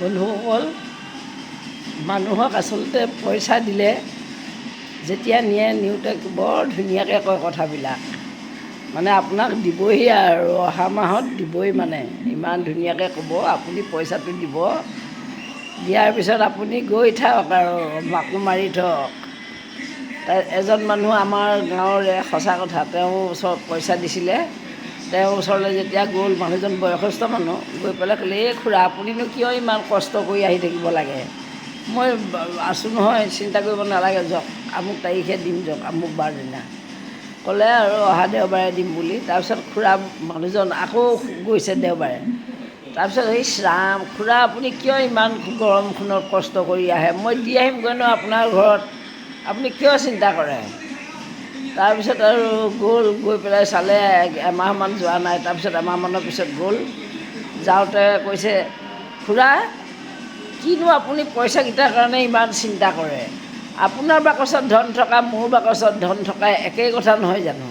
বন্ধুসকল, মানুহক আচলতে পইচা দিলে যেতিয়া নিওঁতে বৰ ধুনীয়াকৈ কয় কথাবিলাক। মানে আপোনাক দিবহি আৰু অহা মাহত দিবই, মানে ইমান ধুনীয়াকৈ ক'ব। আপুনি পইচাটো দিব, দিয়াৰ পিছত আপুনি গৈ থাকক আৰু মাকো মাৰি থওক। এজন মানুহ আমাৰ গাঁৱৰে, সঁচা কথা, তেওঁৰ ওচৰত পইচা দিছিলে। তেওঁৰ ওচৰলৈ যেতিয়া গ'ল, মানুহজন বয়সস্থ মানুহ, গৈ পেলাই ক'লে, এই খুৰা, আপুনিনো কিয় ইমান কষ্ট কৰি আহি থাকিব লাগে? মই আছোঁ নহয়, চিন্তা কৰিব নালাগে, যাওক, আমুক তাৰিখে দিম, যাওক, আমুক বাৰ দিনা ক'লে আৰু অহা দেওবাৰে দিম বুলি। তাৰপিছত খুৰা মানুহজন আকৌ গৈছে দেওবাৰে। তাৰপিছত ইছ ৰাম, খুৰা, আপুনি কিয় ইমান গৰমখনত কষ্ট কৰি আহে? মই দি আহিমগৈ ন আপোনাৰ ঘৰত, আপুনি কিয় চিন্তা কৰে? তাৰপিছত আৰু গৈ পেলাই চালে, এমাহমান যোৱা নাই। তাৰপিছত এমাহমানৰ পিছত গ'ল। যাওঁতে কৈছে, খুৰা, কিনো আপুনি পইচাকেইটাৰ কাৰণে ইমান চিন্তা কৰে? আপোনাৰ বাকচত ধন থকা, মোৰ বাকচত ধন থকা একেই কথা নহয় জানো?